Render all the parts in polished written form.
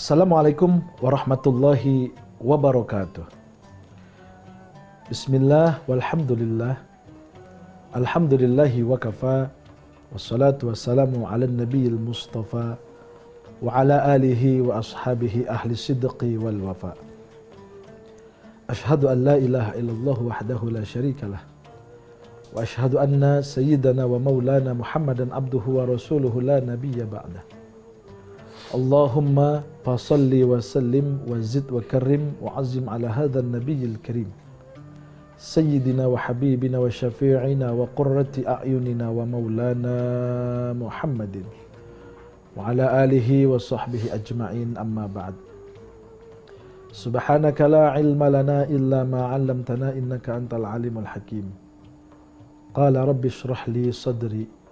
Assalamualaikum warahmatullahi wabarakatuh. Bismillah walhamdulillah. Alhamdulillahi wa kafa. Wassalatu wassalamu ala nabiyil mustafa wa ala alihi wa ashabihi ahli sidqi wal wafa. Ashhadu an la ilaha illallah wahdahu la syarikalah. Wa ashhadu anna sayyidana wa maulana Muhammadan abduhu wa rasuluhu la nabiyya ba'dah. Allahumma fasalli wa sallim wa zid wa karim wa azim ala hadhan nabiyyil karim Sayyidina wa habibina wa syafi'ina wa qurrati a'yunina wa maulana Muhammadin wa ala alihi wa sahbihi ajma'in, amma ba'd. Subhanaka la ilma lana illa ma 'allamtana innaka antal alimul hakim. Qala rabbi shrah li sadri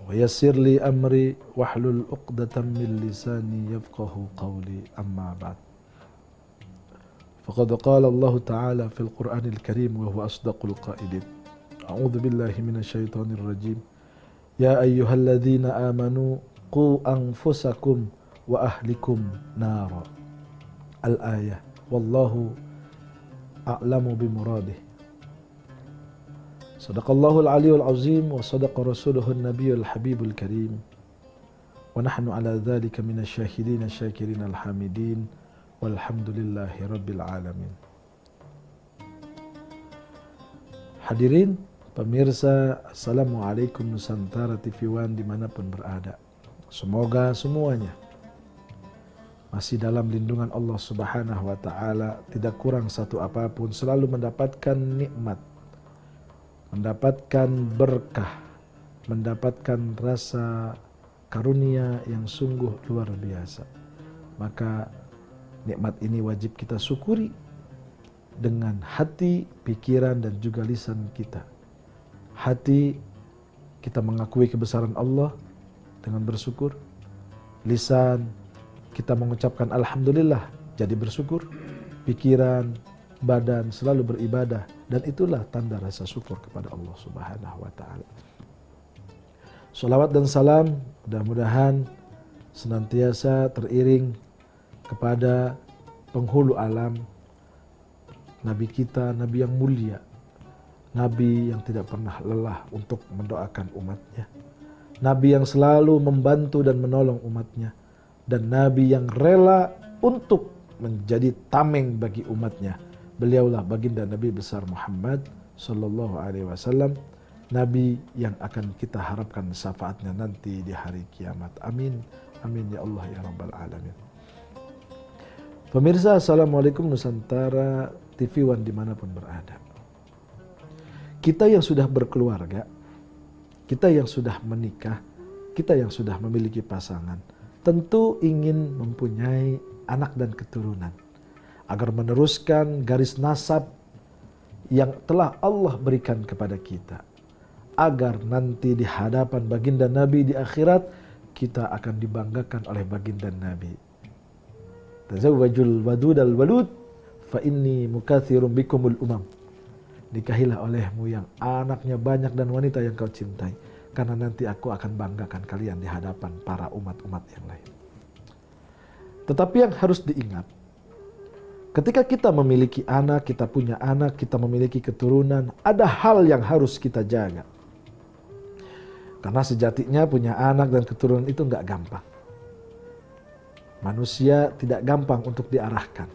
wa yassir li amri wahlul 'uqdatam min lisani yafqahu qawli, amma ba'd. Faqad qala Allah Ta'ala fil Qur'anil Karim wa huwa asdaqul qailin. A'udzu billahi minasyaitonir rajim. Ya ayyuhalladzina amanu qu anfusakum wa ahlikum nara. Al-ayah. Wallahu a'lamu bimuradih. Sadaqallahul aliyul azim wa sadaqa rasuluhun nabiyul habibul karim. Wa nahnu ala dzalika minasyahidin syakirin alhamidin. Walhamdulillahi rabbil alamin. Hadirin pemirsa, Assalamualaikum Nusantara TV One dimanapun berada. Semoga semuanya masih dalam lindungan Allah Subhanahu wa Ta'ala, tidak kurang satu apapun, selalu mendapatkan nikmat, mendapatkan berkah, mendapatkan rasa karunia yang sungguh luar biasa. Maka nikmat ini wajib kita syukuri dengan hati, pikiran, dan juga lisan kita. Hati, kita mengakui kebesaran Allah dengan bersyukur. Lisan, kita mengucapkan alhamdulillah, jadi bersyukur. Pikiran, badan selalu beribadah, dan itulah tanda rasa syukur kepada Allah Subhanahu wa Ta'ala. Salawat dan salam mudah-mudahan senantiasa teriring kepada penghulu alam, Nabi kita, Nabi yang mulia, Nabi yang tidak pernah lelah untuk mendoakan umatnya, Nabi yang selalu membantu dan menolong umatnya, dan Nabi yang rela untuk menjadi tameng bagi umatnya. Beliaulah baginda Nabi besar Muhammad sallallahu alaihi wasallam, Nabi yang akan kita harapkan syafaatnya nanti di hari kiamat. Amin, amin ya Allah ya Rabbal Alamin. Pemirsa, Assalamualaikum Nusantara TV One dimanapun berada. Kita yang sudah berkeluarga, kita yang sudah menikah, kita yang sudah memiliki pasangan, tentu ingin mempunyai anak dan keturunan agar meneruskan garis nasab yang telah Allah berikan kepada kita, agar nanti di hadapan baginda Nabi di akhirat kita akan dibanggakan oleh baginda Nabi. Tazawwajul wadudal walud fa inni mukatsirum bikumul umam. Nikahilah olehmu yang anaknya banyak dan wanita yang kau cintai, karena nanti aku akan banggakan kalian di hadapan para umat-umat yang lain. Tetapi yang harus diingat, ketika kita memiliki anak, kita punya anak, kita memiliki keturunan, ada hal yang harus kita jaga. Karena sejatinya punya anak dan keturunan itu nggak gampang. Manusia tidak gampang untuk diarahkan.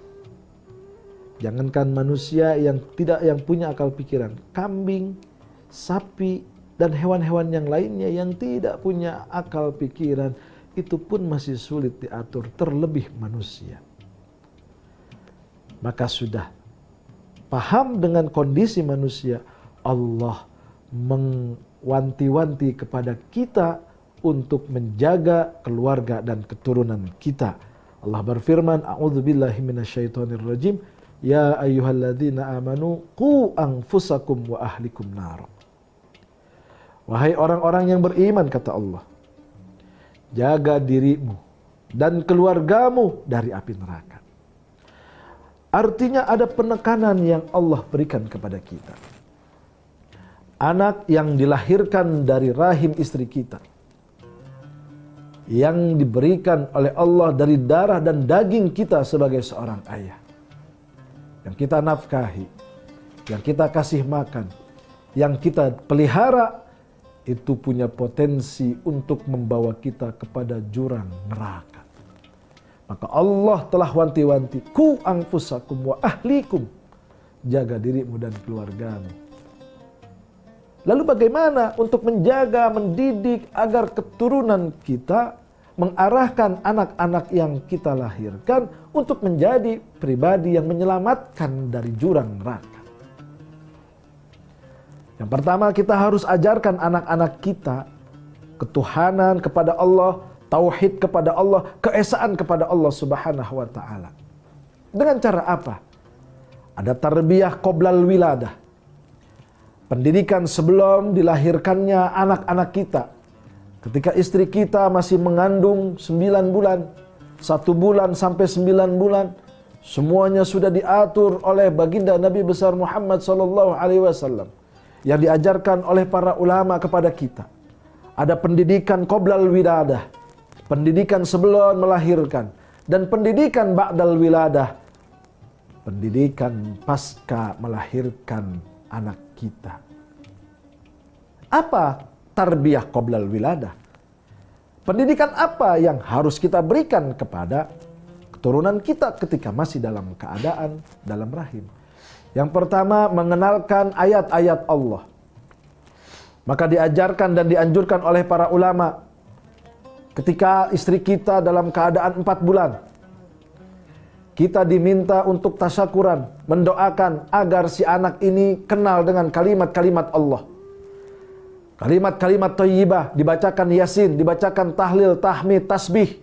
Jangankan manusia yang punya akal pikiran, kambing, sapi, dan hewan-hewan yang lainnya yang tidak punya akal pikiran, itu pun masih sulit diatur, terlebih manusia. Maka sudah paham dengan kondisi manusia, Allah mengwanti-wanti kepada kita untuk menjaga keluarga dan keturunan kita. Allah berfirman, a'udzubillahi minasyaitonirrajim, ya ayyuhalladzina amanu qu anfusakum wa ahlikum nar. Wahai orang-orang yang beriman, kata Allah, jaga dirimu dan keluargamu dari api neraka. Artinya ada penekanan yang Allah berikan kepada kita. Anak yang dilahirkan dari rahim istri kita, yang diberikan oleh Allah dari darah dan daging kita sebagai seorang ayah, yang kita nafkahi, yang kita kasih makan, yang kita pelihara, itu punya potensi untuk membawa kita kepada jurang neraka. Maka Allah telah wanti-wanti, ku anfusakum wa ahlikum, jaga dirimu dan keluargamu. Lalu bagaimana untuk menjaga, mendidik agar keturunan kita mengarahkan anak-anak yang kita lahirkan untuk menjadi pribadi yang menyelamatkan dari jurang neraka? Yang pertama, kita harus ajarkan anak-anak kita ketuhanan kepada Allah, tauhid kepada Allah, keesaan kepada Allah Subhanahu wa taala. Dengan cara apa? Ada tarbiyah qoblal wiladah. Pendidikan sebelum dilahirkannya anak-anak kita. Ketika istri kita masih mengandung 9 bulan, 1 bulan sampai 9 bulan, semuanya sudah diatur oleh baginda Nabi besar Muhammad SAW, yang diajarkan oleh para ulama kepada kita. Ada pendidikan qoblal wiladah, pendidikan sebelum melahirkan, dan pendidikan ba'dal wiladah, pendidikan pasca melahirkan anak kita. Apa tarbiyah qoblal wiladah? Pendidikan apa yang harus kita berikan kepada keturunan kita ketika masih dalam keadaan dalam rahim? Yang pertama, mengenalkan ayat-ayat Allah. Maka diajarkan dan dianjurkan oleh para ulama, ketika istri kita dalam keadaan 4 bulan, kita diminta untuk tasyakuran, mendoakan agar si anak ini kenal dengan kalimat-kalimat Allah. Kalimat-kalimat thayyibah, dibacakan Yasin, dibacakan tahlil, tahmid, tasbih,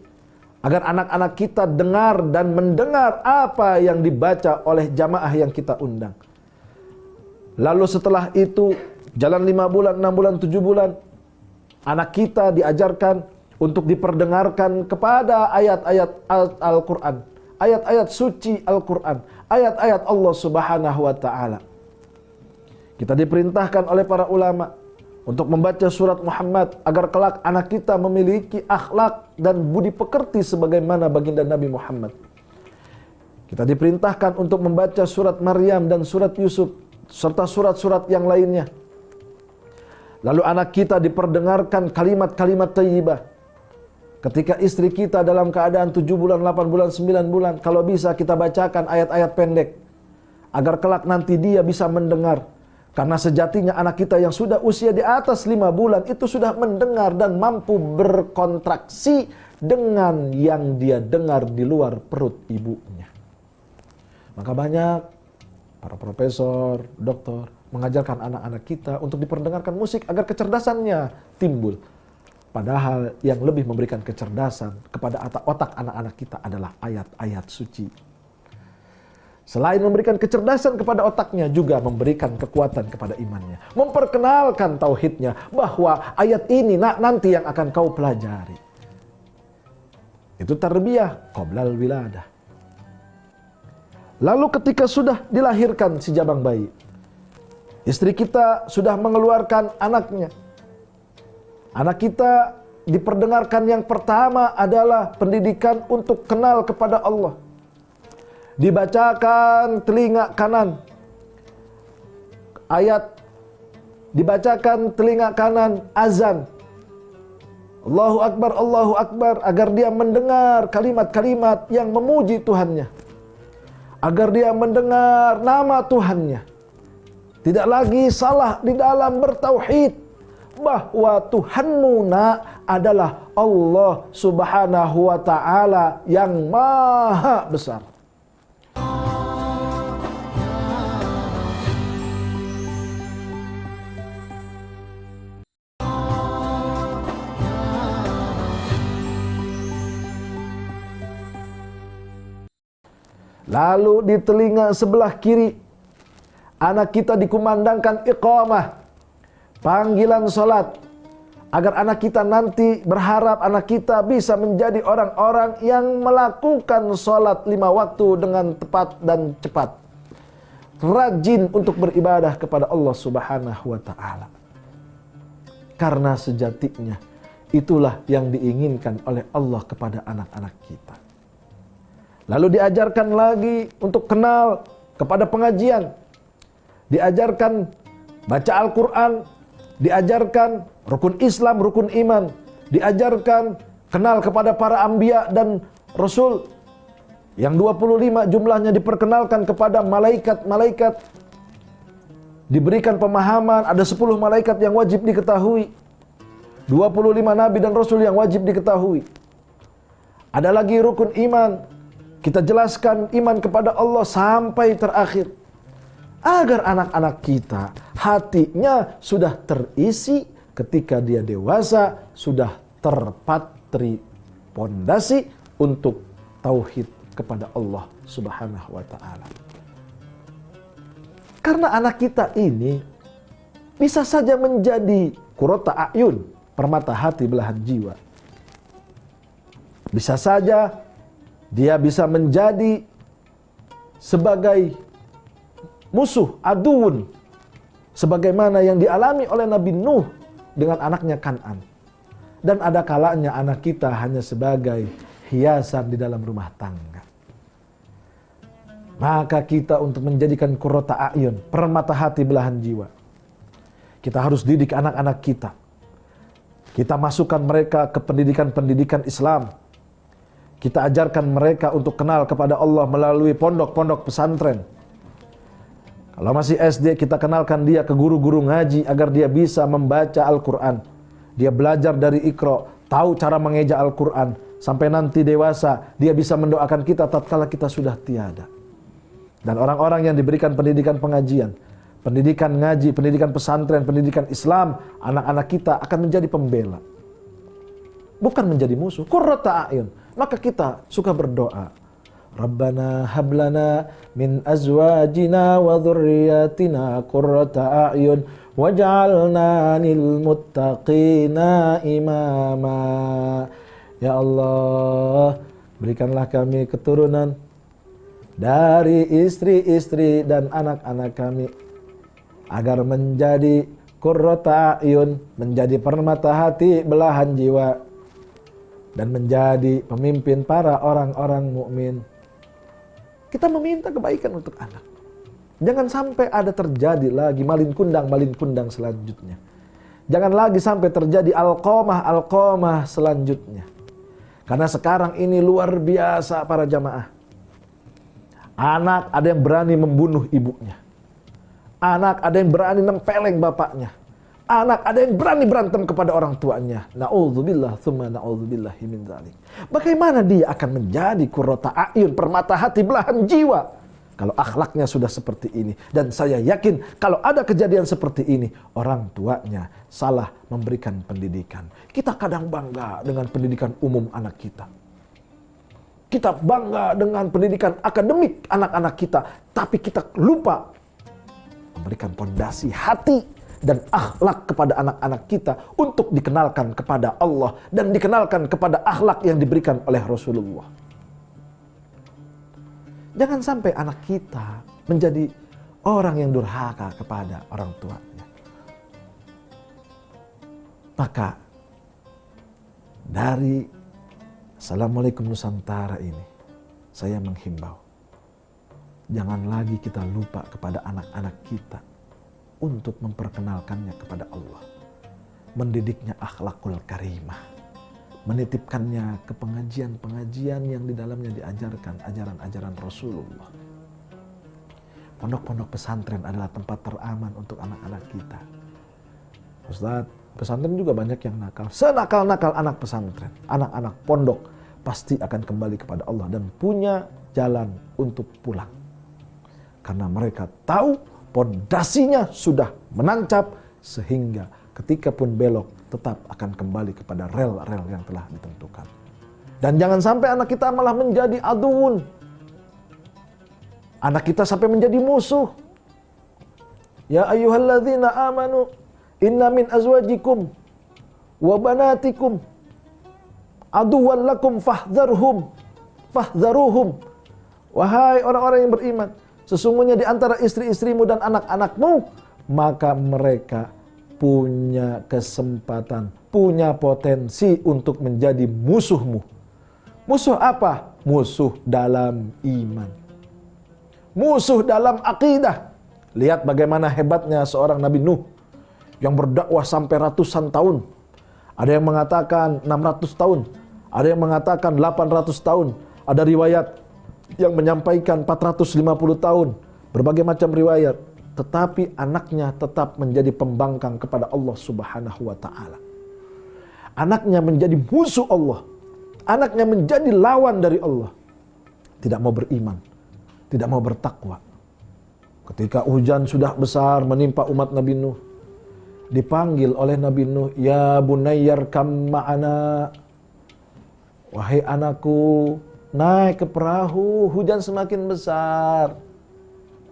agar anak-anak kita dengar dan mendengar apa yang dibaca oleh jamaah yang kita undang. Lalu setelah itu, jalan 5 bulan, 6 bulan, 7 bulan, anak kita diajarkan untuk diperdengarkan kepada ayat-ayat Al-Quran, ayat-ayat suci Al-Quran, ayat-ayat Allah Subhanahu wa ta'ala. Kita diperintahkan oleh para ulama untuk membaca surat Muhammad agar kelak anak kita memiliki akhlak dan budi pekerti sebagaimana baginda Nabi Muhammad. Kita diperintahkan untuk membaca surat Maryam dan surat Yusuf serta surat-surat yang lainnya. Lalu anak kita diperdengarkan kalimat-kalimat thayyibah. Ketika istri kita dalam keadaan 7 bulan, 8 bulan, 9 bulan, kalau bisa kita bacakan ayat-ayat pendek agar kelak nanti dia bisa mendengar. Karena sejatinya anak kita yang sudah usia di atas 5 bulan itu sudah mendengar dan mampu berkontraksi dengan yang dia dengar di luar perut ibunya. Maka banyak para profesor, doktor mengajarkan anak-anak kita untuk diperdengarkan musik agar kecerdasannya timbul. Padahal yang lebih memberikan kecerdasan kepada otak anak-anak kita adalah ayat-ayat suci. Selain memberikan kecerdasan kepada otaknya, juga memberikan kekuatan kepada imannya. Memperkenalkan tauhidnya, bahwa ayat ini nanti yang akan kau pelajari. Itu tarbiyah qoblal wiladah. Lalu ketika sudah dilahirkan si jabang bayi, istri kita sudah mengeluarkan anaknya. Anak kita diperdengarkan yang pertama adalah pendidikan untuk kenal kepada Allah. Dibacakan telinga kanan ayat, dibacakan telinga kanan azan, Allahu Akbar, agar dia mendengar kalimat-kalimat yang memuji Tuhannya, agar dia mendengar nama Tuhannya, tidak lagi salah di dalam bertauhid, bahwa Tuhanmu adalah Allah Subhanahu wa ta'ala yang maha besar. Lalu di telinga sebelah kiri, anak kita dikumandangkan iqamah, panggilan salat, agar anak kita nanti berharap anak kita bisa menjadi orang-orang yang melakukan salat 5 waktu dengan tepat dan cepat, rajin untuk beribadah kepada Allah Subhanahu wa ta'ala. Karena sejatinya Itulah yang diinginkan oleh Allah kepada anak-anak kita. Lalu diajarkan lagi untuk kenal kepada pengajian. Diajarkan baca Al-Quran. Diajarkan rukun Islam, rukun iman. Diajarkan kenal kepada para anbiya dan rasul. Yang 25 jumlahnya diperkenalkan kepada malaikat-malaikat. Diberikan pemahaman, ada 10 malaikat yang wajib diketahui. 25 nabi dan rasul yang wajib diketahui. Ada lagi rukun iman. Kita jelaskan iman kepada Allah sampai terakhir. Agar anak-anak kita hatinya sudah terisi ketika dia dewasa, sudah terpatri pondasi untuk tauhid kepada Allah Subhanahu wa ta'ala. Karena anak kita ini bisa saja menjadi qurrata a'yun, permata hati belahan jiwa. Bisa saja dia bisa menjadi sebagai musuh, aduun, sebagaimana yang dialami oleh Nabi Nuh dengan anaknya Kan'an. Dan ada kalanya anak kita hanya sebagai hiasan di dalam rumah tangga. Maka kita untuk menjadikan qurrata a'yun, permata hati belahan jiwa, kita harus didik anak-anak kita. Kita masukkan mereka ke pendidikan-pendidikan Islam. Kita ajarkan mereka untuk kenal kepada Allah melalui pondok-pondok pesantren. Kalau masih SD, kita kenalkan dia ke guru-guru ngaji agar dia bisa membaca Al-Quran. Dia belajar dari Iqra, tahu cara mengeja Al-Quran. Sampai nanti dewasa, dia bisa mendoakan kita tatkala kita sudah tiada. Dan orang-orang yang diberikan pendidikan pengajian, pendidikan ngaji, pendidikan pesantren, pendidikan Islam, anak-anak kita akan menjadi pembela. Bukan menjadi musuh. Qurrata a'yun. Maka kita suka berdoa. Rabbana hablana min azwajina wa dhurriyyatina qurrata a'yun waj'alna lil muttaqina imama. Ya Allah, berikanlah kami keturunan dari istri-istri dan anak-anak kami agar menjadi qurrata a'yun, menjadi permata hati belahan jiwa, dan menjadi pemimpin para orang-orang mukmin. Kita meminta kebaikan untuk anak. Jangan sampai ada terjadi lagi malin kundang selanjutnya. Jangan lagi sampai terjadi alqamah selanjutnya. Karena sekarang ini luar biasa para jamaah. Anak ada yang berani membunuh ibunya. Anak ada yang berani nempeleng bapaknya. Anak ada yang berani berantem kepada orang tuanya. Na'udzubillah, tsumma na'udzubillahi min dzalik. Bagaimana dia akan menjadi qurrata a'yun, permata hati belahan jiwa, kalau akhlaknya sudah seperti ini? Dan saya yakin kalau ada kejadian seperti ini, orang tuanya salah memberikan pendidikan. Kita kadang bangga dengan pendidikan umum anak kita. Kita bangga dengan pendidikan akademik anak-anak kita, tapi kita lupa memberikan pondasi hati dan akhlak kepada anak-anak kita untuk dikenalkan kepada Allah dan dikenalkan kepada akhlak yang diberikan oleh Rasulullah. Jangan sampai anak kita menjadi orang yang durhaka kepada orang tuanya. Maka dari Assalamualaikum Nusantara ini saya menghimbau, jangan lagi kita lupa kepada anak-anak kita untuk memperkenalkannya kepada Allah, mendidiknya akhlakul karimah, menitipkannya ke pengajian-pengajian yang di dalamnya diajarkan ajaran-ajaran Rasulullah. Pondok-pondok pesantren adalah tempat teraman untuk anak-anak kita. Ustaz, pesantren juga banyak yang nakal. Senakal-nakal anak pesantren, anak-anak pondok pasti akan kembali kepada Allah dan punya jalan untuk pulang. Karena mereka tahu pondasinya sudah menancap sehingga ketika pun belok tetap akan kembali kepada rel-rel yang telah ditentukan. Dan jangan sampai anak kita malah menjadi aduun. Anak kita sampai menjadi musuh. Ya ayyuhalladzina amanu inna min azwajikum wa banatikum aduwwan lakum fahdharuhum. Wahai orang-orang yang beriman, sesungguhnya di antara istri-istrimu dan anak-anakmu, maka mereka punya kesempatan, punya potensi untuk menjadi musuhmu. Musuh apa? Musuh dalam iman, musuh dalam akidah. Lihat bagaimana hebatnya seorang Nabi Nuh yang berdakwah sampai ratusan tahun. Ada yang mengatakan 600 tahun, ada yang mengatakan 800 tahun, ada riwayat yang menyampaikan 450 tahun, berbagai macam riwayat. Tetapi anaknya tetap menjadi pembangkang kepada Allah Subhanahu wa ta'ala. Anaknya menjadi musuh Allah, anaknya menjadi lawan dari Allah. Tidak mau beriman, tidak mau bertakwa. Ketika hujan sudah besar menimpa umat Nabi Nuh, dipanggil oleh Nabi Nuh, "Ya bunayyar kam ma'ana." Wahai anakku, naik ke perahu, hujan semakin besar.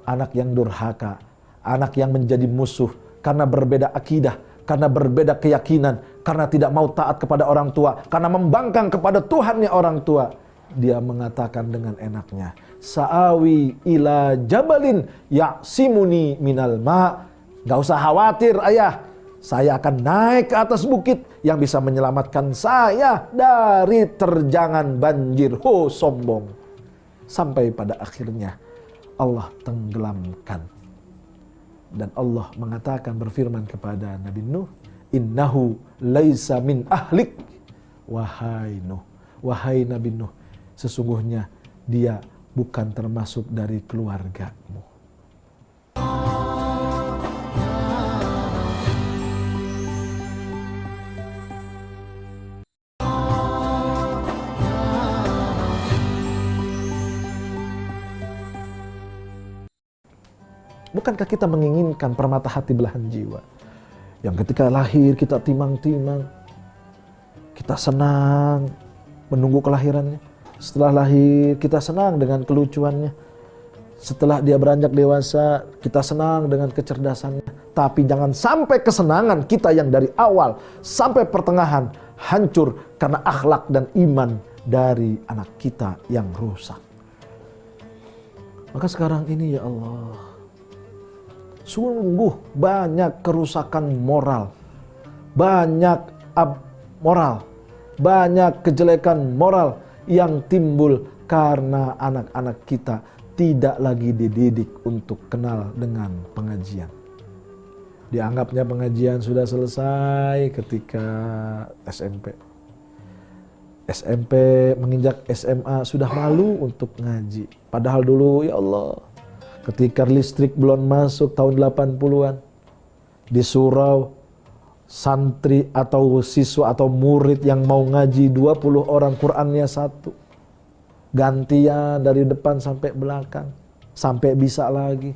Anak yang durhaka, anak yang menjadi musuh karena berbeda akidah, karena berbeda keyakinan, karena tidak mau taat kepada orang tua, karena membangkang kepada Tuhannya orang tua. Dia mengatakan dengan enaknya, "Sa'awi ila jabalin ya'simuni minal ma'." Gak usah khawatir ayah, saya akan naik ke atas bukit yang bisa menyelamatkan saya dari terjangan banjir. Ho, sombong. Sampai pada akhirnya Allah tenggelamkan. Dan Allah mengatakan, berfirman kepada Nabi Nuh, "Innahu laisa min ahlik." Wahai Nuh, wahai Nabi Nuh, sesungguhnya dia bukan termasuk dari keluargamu. Bukankah kita menginginkan permata hati belahan jiwa, yang ketika lahir kita timang-timang, kita senang menunggu kelahirannya, setelah lahir kita senang dengan kelucuannya, setelah dia beranjak dewasa kita senang dengan kecerdasannya. Tapi jangan sampai kesenangan kita yang dari awal sampai pertengahan hancur karena akhlak dan iman dari anak kita yang rusak. Maka sekarang ini ya Allah, sungguh banyak kerusakan moral, banyak moral, banyak kejelekan moral yang timbul karena anak-anak kita tidak lagi dididik untuk kenal dengan pengajian. Dianggapnya pengajian sudah selesai ketika SMP. SMP menginjak SMA sudah malu untuk ngaji. Padahal dulu ya Allah, ketika listrik belum masuk tahun 80-an, di surau, santri atau siswa atau murid yang mau ngaji 20 orang, Qur'annya satu. Gantian dari depan sampai belakang, sampai bisa lagi.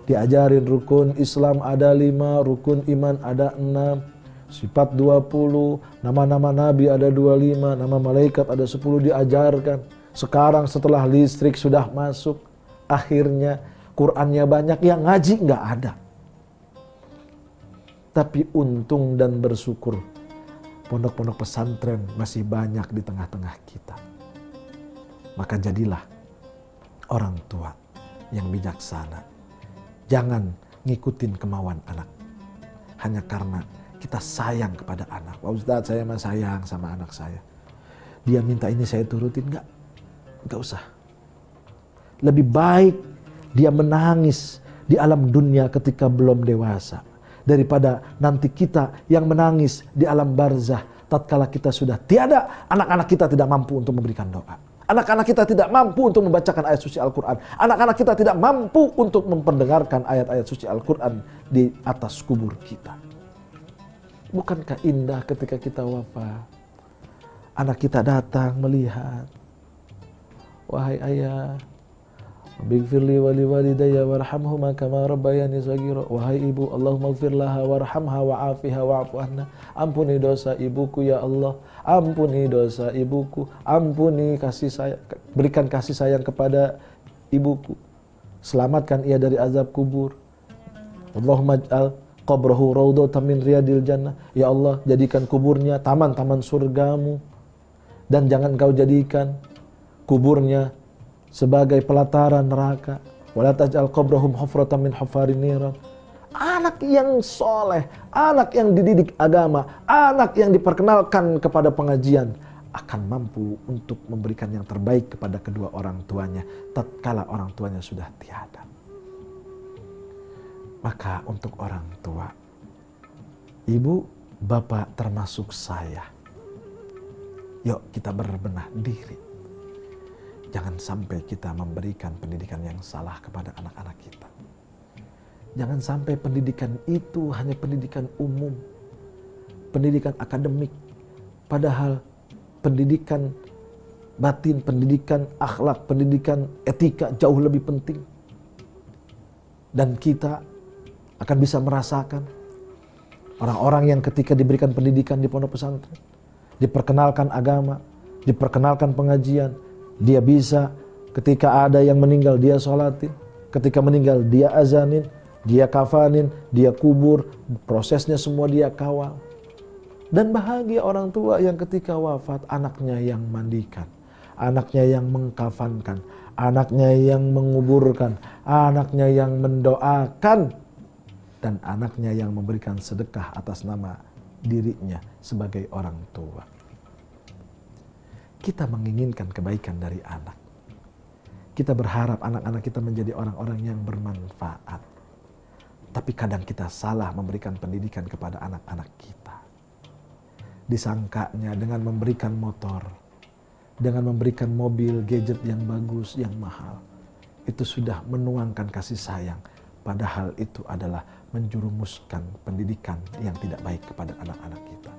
Diajarin rukun Islam ada 5, rukun iman ada 6, sifat 20, nama-nama Nabi ada 25, nama malaikat ada 10 diajarkan. Sekarang setelah listrik sudah masuk, akhirnya Qur'annya banyak, yang ngaji nggak ada. Tapi untung dan bersyukur, pondok-pondok pesantren masih banyak di tengah-tengah kita. Maka jadilah orang tua yang bijaksana. Jangan ngikutin kemauan anak hanya karena kita sayang kepada anak. Pak Ustadz, saya mah sayang sama anak saya, dia minta ini saya turutin. Nggak usah. Lebih baik dia menangis di alam dunia ketika belum dewasa, daripada nanti kita yang menangis di alam barzah tatkala kita sudah tiada. Anak-anak kita tidak mampu untuk memberikan doa, anak-anak kita tidak mampu untuk membacakan ayat suci Al-Quran, anak-anak kita tidak mampu untuk memperdengarkan ayat-ayat suci Al-Quran di atas kubur kita. Bukankah indah ketika kita wafat, anak kita datang melihat, "Wahai ayah, bighfirli wa liwalidayya warhamhuma kama rabbayani shaghira." Wahai ibu, Allahumma ighfir laha warhamha wa'afiha wa'fu anha. Ampuni dosa ibuku ya Allah, ampuni dosa ibuku, ampuni kasih sayang, berikan kasih sayang kepada ibuku, selamatkan ia dari azab kubur. Allahumma ij'al qabrahu raudhatan min riyadil jannah. Ya Allah, jadikan kuburnya taman-taman surgamu, dan jangan kau jadikan kuburnya sebagai pelataran neraka. Wala taj'al qabrahum hufratan min hufarin niran. Anak yang soleh, anak yang dididik agama, anak yang diperkenalkan kepada pengajian akan mampu untuk memberikan yang terbaik kepada kedua orang tuanya tatkala orang tuanya sudah tiada. Maka untuk orang tua, ibu, bapak termasuk saya, yuk kita berbenah diri. Jangan sampai kita memberikan pendidikan yang salah kepada anak-anak kita. Jangan sampai pendidikan itu hanya pendidikan umum, pendidikan akademik, padahal pendidikan batin, pendidikan akhlak, pendidikan etika jauh lebih penting. Dan kita akan bisa merasakan orang-orang yang ketika diberikan pendidikan di pondok pesantren, diperkenalkan agama, diperkenalkan pengajian, dia bisa ketika ada yang meninggal dia sholatin, ketika meninggal dia azanin, dia kafanin, dia kubur, prosesnya semua dia kawal. Dan bahagia orang tua yang ketika wafat anaknya yang mandikan, anaknya yang mengkafankan, anaknya yang menguburkan, anaknya yang mendoakan, dan anaknya yang memberikan sedekah atas nama dirinya sebagai orang tua. Kita menginginkan kebaikan dari anak. Kita berharap anak-anak kita menjadi orang-orang yang bermanfaat. Tapi kadang kita salah memberikan pendidikan kepada anak-anak kita. Disangkanya dengan memberikan motor, dengan memberikan mobil, gadget yang bagus, yang mahal, itu sudah menuangkan kasih sayang. Padahal itu adalah menjurumuskan pendidikan yang tidak baik kepada anak-anak kita.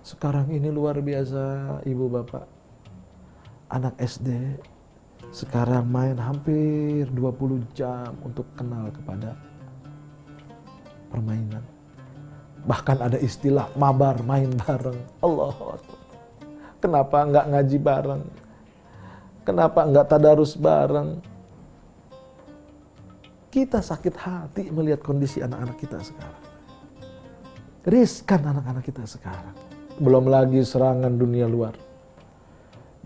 Sekarang ini luar biasa ibu bapak. Anak SD sekarang main hampir 20 jam untuk kenal kepada permainan. Bahkan ada istilah mabar, main bareng. Allah, kenapa enggak ngaji bareng? Kenapa enggak tadarus bareng? Kita sakit hati melihat kondisi anak-anak kita sekarang. Riskan anak-anak kita sekarang. Belum lagi serangan dunia luar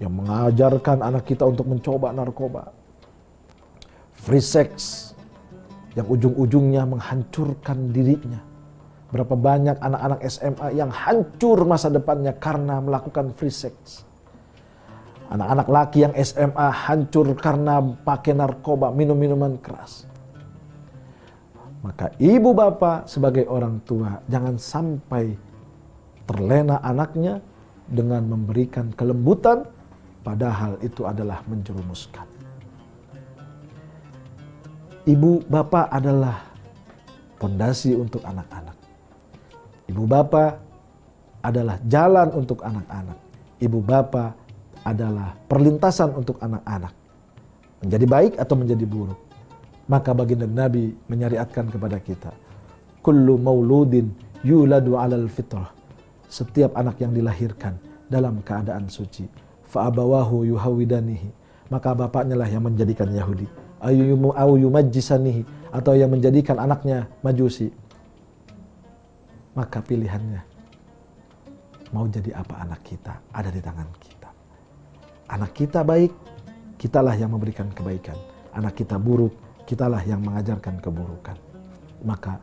yang mengajarkan anak kita untuk mencoba narkoba, free sex, yang ujung-ujungnya menghancurkan dirinya. Berapa banyak anak-anak SMA yang hancur masa depannya karena melakukan free sex. Anak-anak laki yang SMA hancur karena pakai narkoba, minum minuman keras. Maka ibu bapak sebagai orang tua jangan sampai terlena anaknya dengan memberikan kelembutan, padahal itu adalah menjerumuskan. Ibu bapak adalah pondasi untuk anak-anak. Ibu bapak adalah jalan untuk anak-anak. Ibu bapak adalah perlintasan untuk anak-anak. Menjadi baik atau menjadi buruk. Maka baginda Nabi menyariatkan kepada kita, kullu mauludin yuladu alal fitrah. Setiap anak yang dilahirkan dalam keadaan suci, fa abawahu yuhawidanihi, maka bapaknya lah yang menjadikan Yahudi, au yumajjisanihi, atau yang menjadikan anaknya Majusi. Maka pilihannya mau jadi apa anak kita ada di tangan kita. Anak kita baik, kitalah yang memberikan kebaikan. Anak kita buruk, kitalah yang mengajarkan keburukan. Maka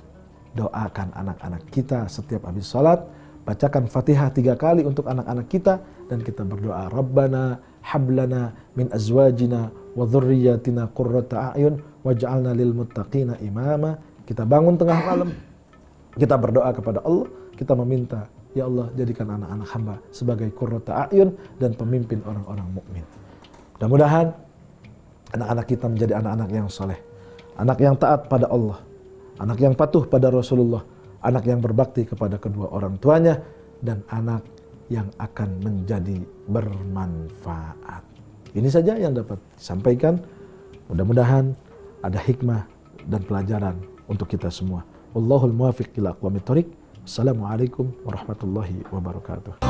doakan anak-anak kita setiap habis sholat, bacakan Fatihah 3 kali untuk anak-anak kita, dan kita berdoa, Rabbana hablana min azwajina wa dhurriyyatina qurrata a'yun waj'alna lil muttaqina imama. Kita bangun tengah malam, kita berdoa kepada Allah, kita meminta, ya Allah jadikan anak-anak hamba sebagai qurrata a'yun dan pemimpin orang-orang mukmin. Mudah-mudahan anak-anak kita menjadi anak-anak yang soleh, anak yang taat pada Allah, anak yang patuh pada Rasulullah, anak yang berbakti kepada kedua orang tuanya, dan anak yang akan menjadi bermanfaat. Ini saja yang dapat disampaikan. Mudah-mudahan ada hikmah dan pelajaran untuk kita semua. Wallahul muwaffiq ila aqwamit thoriq. Assalamualaikum warahmatullahi wabarakatuh.